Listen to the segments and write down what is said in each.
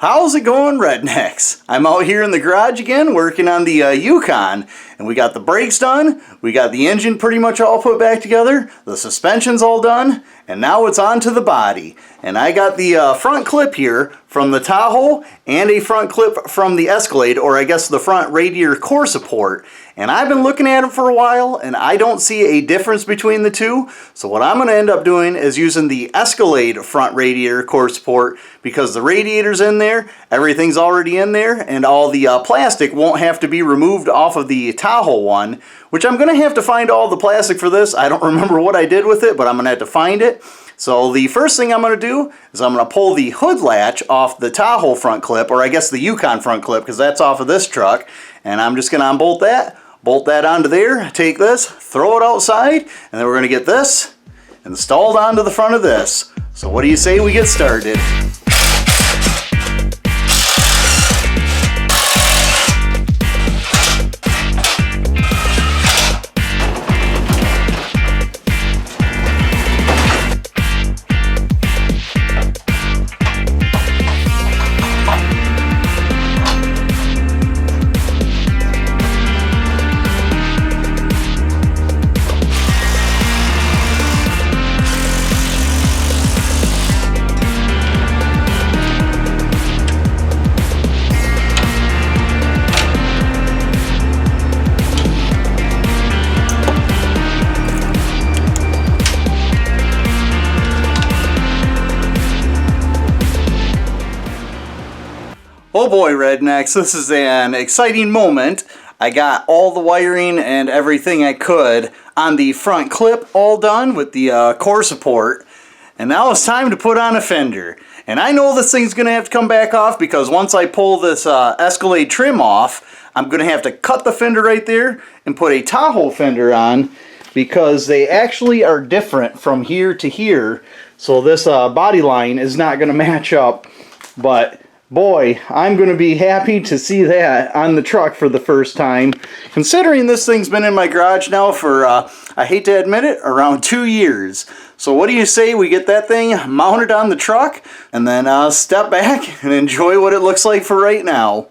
How's it going, rednecks? I'm out here in the garage again working on the Yukon, and we got the brakes done, we got the engine pretty much all put back together, the suspension's all done, and now it's on to the body. And I got the front clip here from the Tahoe and a front clip from the Escalade, or I guess the front radiator core support. And I've been looking at them for a while and I don't see a difference between the two. So what I'm going to end up doing is using the Escalade front radiator core support, because the radiator's in there, everything's already in there, and all the plastic won't have to be removed off of the Tahoe one, which I'm going to have to find all the plastic for this. I don't remember what I did with it, but I'm going to have to find it. So the first thing I'm going to do is I'm going to pull the hood latch off the Tahoe front clip, or I guess the Yukon front clip, because that's off of this truck, and I'm just going to unbolt that, bolt that onto there, take this, throw it outside, and then we're going to get this installed onto the front of this. So what do you say we get started? Oh boy, rednecks, this is an exciting moment. I got all the wiring and everything I could on the front clip all done with the core support. And now it's time to put on a fender. And I know this thing's going to have to come back off, because once I pull this Escalade trim off, I'm going to have to cut the fender right there and put a Tahoe fender on, because they actually are different from here to here. So this body line is not going to match up, but boy, I'm going to be happy to see that on the truck for the first time, considering this thing's been in my garage now for, I hate to admit it, around 2 years. So what do you say we get that thing mounted on the truck and then step back and enjoy what it looks like for right now?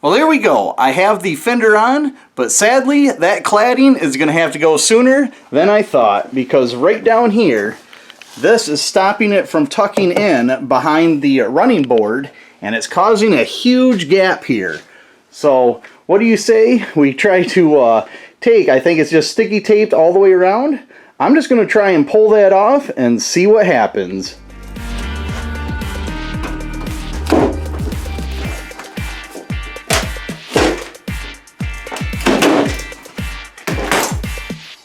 Well, there we go. I have the fender on, but sadly that cladding is going to have to go sooner than I thought, because right down here, this is stopping it from tucking in behind the running board, and it's causing a huge gap here. So what do you say we try to take, I think it's just sticky taped all the way around. I'm just going to try and pull that off and see what happens.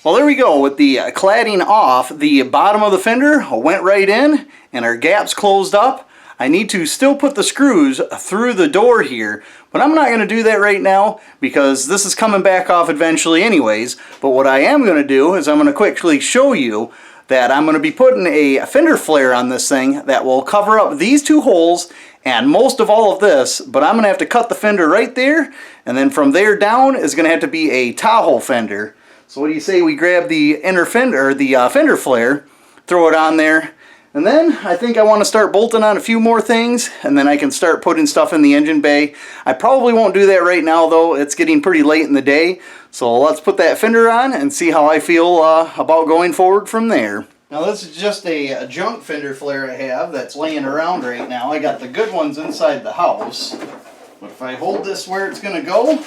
Well, there we go. With the cladding off, the bottom of the fender went right in and our gaps closed up. I need to still put the screws through the door here, but I'm not going to do that right now because this is coming back off eventually anyways. But what I am going to do is I'm going to quickly show you that I'm going to be putting a fender flare on this thing that will cover up these two holes and most of all of this, but I'm going to have to cut the fender right there, and then from there down is going to have to be a Tahoe fender. So what do you say we grab the inner fender, or the fender flare, throw it on there, and then I think I want to start bolting on a few more things, and then I can start putting stuff in the engine bay. I probably won't do that right now though, it's getting pretty late in the day, so let's put that fender on and see how I feel about going forward from there. Now this is just a junk fender flare I have that's laying around right now. I got the good ones inside the house, but if I hold this where it's going to go,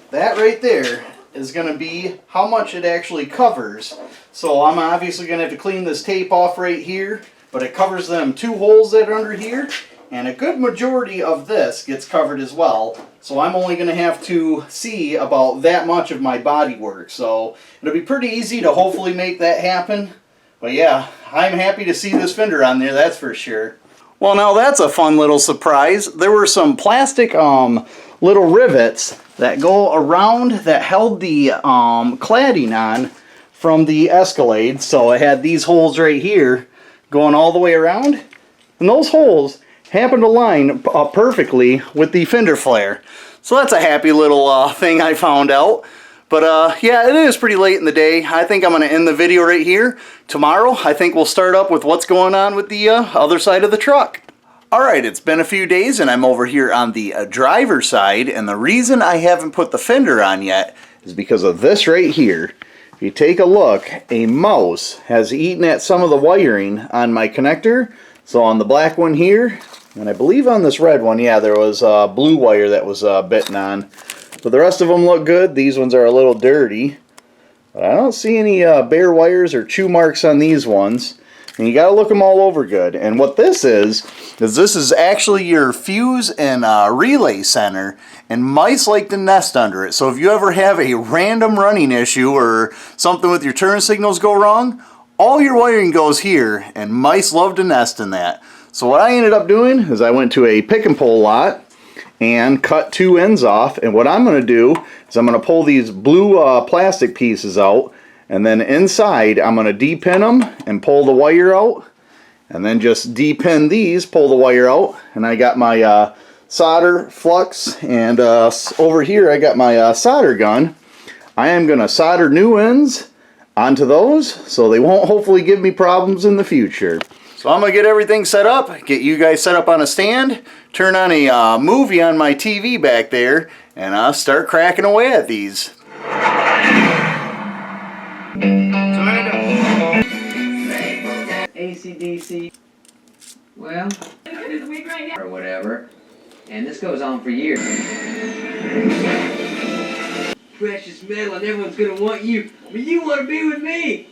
that right there is going to be how much it actually covers. So I'm obviously going to have to clean this tape off right here, but it covers them two holes that are under here, and a good majority of this gets covered as well. So I'm only going to have to see about that much of my body work. So it'll be pretty easy to hopefully make that happen. But yeah, I'm happy to see this fender on there, that's for sure. Well, now that's a fun little surprise. There were some plastic little rivets that go around that held the cladding on from the Escalade. So I had these holes right here going all the way around, and those holes happen to line up perfectly with the fender flare. So that's a happy little thing I found out. But yeah, it is pretty late in the day. I think I'm going to end the video right here. Tomorrow, I think we'll start up with what's going on with the other side of the truck. Alright, it's been a few days and I'm over here on the driver's side, and the reason I haven't put the fender on yet is because of this right here. If you take a look, a mouse has eaten at some of the wiring on my connector. So on the black one here, and I believe on this red one, yeah, there was a blue wire that was bitten on. But the rest of them look good. These ones are a little dirty. But I don't see any bare wires or chew marks on these ones. And you got to look them all over good. And what this is this is actually your fuse and relay center. And mice like to nest under it. So if you ever have a random running issue or something with your turn signals go wrong, all your wiring goes here. And mice love to nest in that. So what I ended up doing is I went to a pick and pull lot and cut two ends off, and what I'm going to do is I'm going to pull these blue plastic pieces out, and then inside I'm going to de-pin them and pull the wire out, and then just de-pin these, pull the wire out, and I got my solder flux, and over here I got my solder gun. I am going to solder new ends onto those so they won't hopefully give me problems in the future. So I'm going to get everything set up, get you guys set up on a stand, turn on a movie on my TV back there, and I'll start cracking away at these. AC/DC. Well, or whatever. And this goes on for years. Precious metal, and everyone's going to want you, but you want to be with me.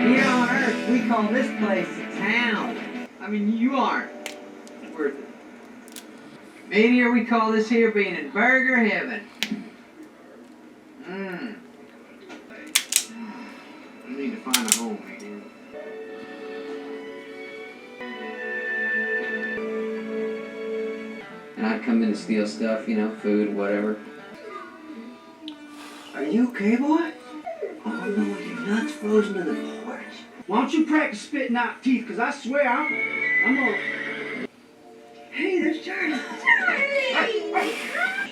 Here on Earth, we call this place a town. I mean, you aren't worth it. Maybe here we call this here being in burger heaven. I need to find a home again. And I'd come in and steal stuff, you know, food, whatever. Are you okay, boy? Oh no, your nuts frozen to the porch. Why don't you practice spitting out teeth? Because I swear I'm gonna... Hey, there's Charlie.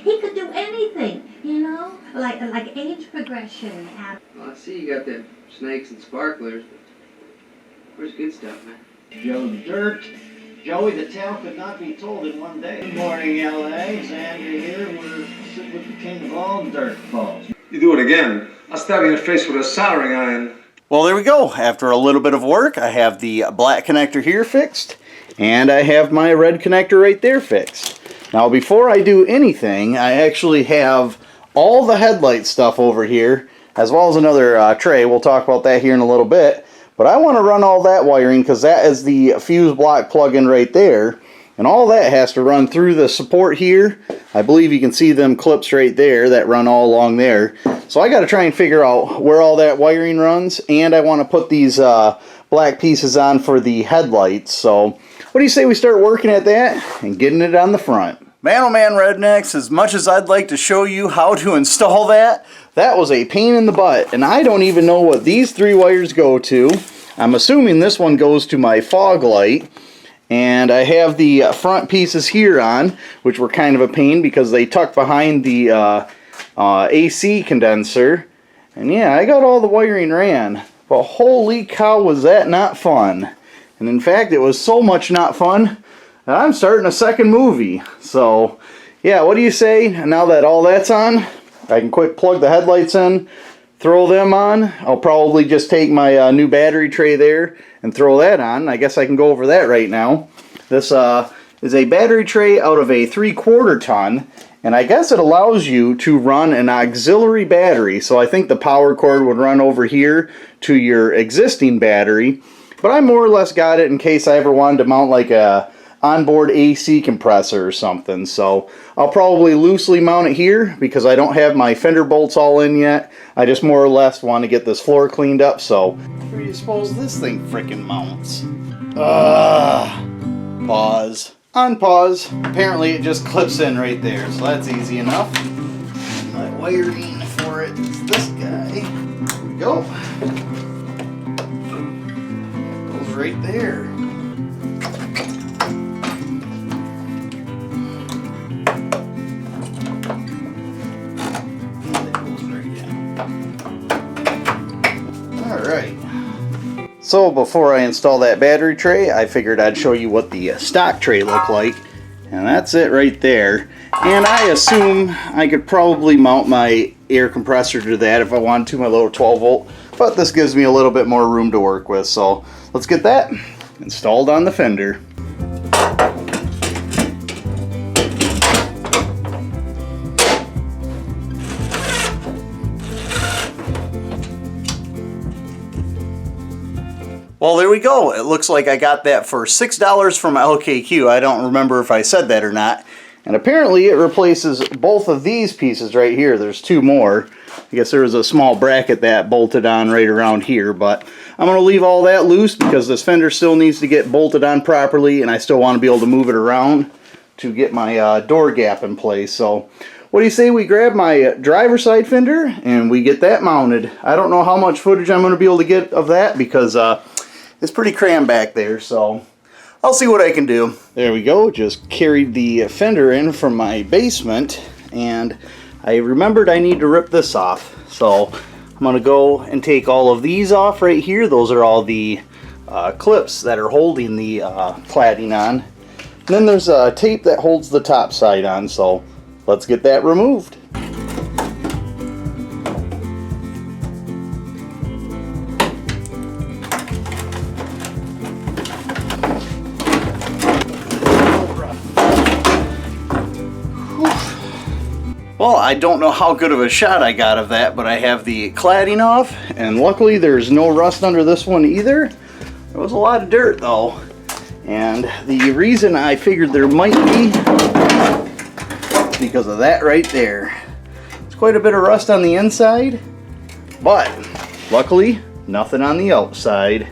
He could do anything, you know, like age progression. Well, I see you got them snakes and sparklers, but where's good stuff, man? Joe Dirt. Joey, the tale could not be told in one day. Good morning, LA. Xander here. We're sitting with the king of all dirt balls. You do it again, I'll stab you in the face with a soldering iron. Well, there we go. After a little bit of work, I have the black connector here fixed, and I have my red connector right there fixed. Now, before I do anything, I actually have all the headlight stuff over here, as well as another tray. We'll talk about that here in a little bit. But I want to run all that wiring because that is the fuse block plug-in right there. And all that has to run through the support here. I believe you can see them clips right there that run all along there. So I got to try and figure out where all that wiring runs. And I want to put these black pieces on for the headlights. So what do you say we start working at that and getting it on the front? Man, oh man, rednecks, as much as I'd like to show you how to install that, that was a pain in the butt. And I don't even know what these three wires go to. I'm assuming this one goes to my fog light. And I have the front pieces here on, which were kind of a pain because they tuck behind the AC condenser. And yeah, I got all the wiring ran. But holy cow, was that not fun. And in fact, it was so much not fun that I'm starting a second movie. So yeah, what do you say? Now that all that's on, I can quick plug the headlights in, throw them on. I'll probably just take my new battery tray there and throw that on. I guess I can go over that right now. This is a battery tray out of a 3/4 ton, and I guess it allows you to run an auxiliary battery. So I think the power cord would run over here to your existing battery, but I more or less got it in case I ever wanted to mount like a onboard AC compressor or something. So I'll probably loosely mount it here because I don't have my fender bolts all in yet. I just more or less want to get this floor cleaned up. So where do you suppose this thing frickin' mounts? Pause. Unpause. Apparently it just clips in right there, so that's easy enough. My wiring for it Alright, it's this guy. Here we go. Goes right there. And that goes right in. Alright. So before I install that battery tray, I figured I'd show you what the stock tray looked like. And that's it right there. And I assume I could probably mount my air compressor to that if I wanted to, my little 12 volt. But this gives me a little bit more room to work with. So let's get that installed on the fender. Well, there we go. It looks like I got that for $6 from LKQ. I don't remember if I said that or not. And apparently it replaces both of these pieces right here. There's two more. I guess there was a small bracket that bolted on right around here, but I'm going to leave all that loose because this fender still needs to get bolted on properly, and I still want to be able to move it around to get my door gap in place. So what do you say we grab my driver's side fender and we get that mounted? I don't know how much footage I'm going to be able to get of that because it's pretty crammed back there, so I'll see what I can do. There we go, just carried the fender in from my basement, and I remembered I need to rip this off. So I'm going to go and take all of these off right here. Those are all the clips that are holding the cladding on. And then there's a tape that holds the top side on, so let's get that removed. Well, I don't know how good of a shot I got of that, but I have the cladding off, and luckily there's no rust under this one either. There was a lot of dirt though, and the reason I figured there might be because of that right there. There's quite a bit of rust on the inside, but luckily nothing on the outside.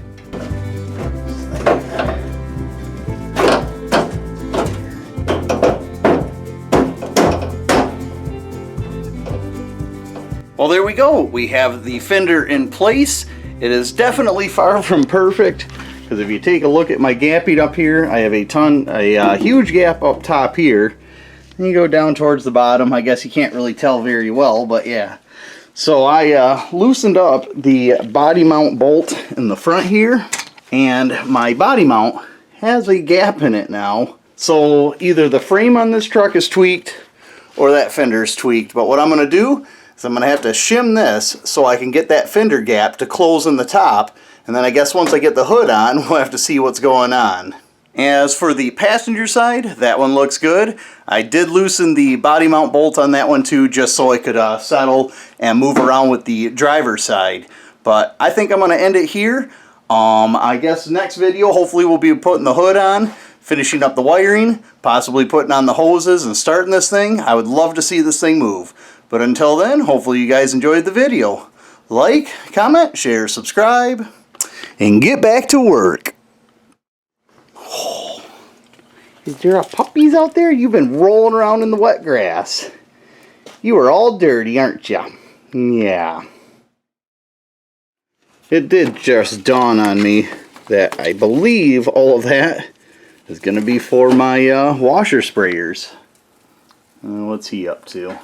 Well, there we go. We have the fender in place. It is definitely far from perfect, because if you take a look at my gapping up here, I have a huge gap up top here. And you go down towards the bottom. I guess you can't really tell very well, but yeah. So I loosened up the body mount bolt in the front here, and my body mount has a gap in it now. So either the frame on this truck is tweaked or that fender is tweaked. But what I'm going to do, so I'm going to have to shim this so I can get that fender gap to close in the top, and then I guess once I get the hood on, we'll have to see what's going on. As for the passenger side, that one looks good. I did loosen the body mount bolt on that one too, just so I could settle and move around with the driver's side. But I think I'm going to end it here. I guess next video, hopefully we'll be putting the hood on, finishing up the wiring, possibly putting on the hoses and starting this thing. I would love to see this thing move. But until then, hopefully you guys enjoyed the video. Like, comment, share, subscribe, and get back to work. Oh, is there puppies out there? You've been rolling around in the wet grass. You are all dirty, aren't you? Yeah. It did just dawn on me that I believe all of that is going to be for my washer sprayers. What's he up to?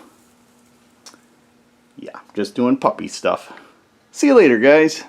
Yeah, just doing puppy stuff. See you later, guys.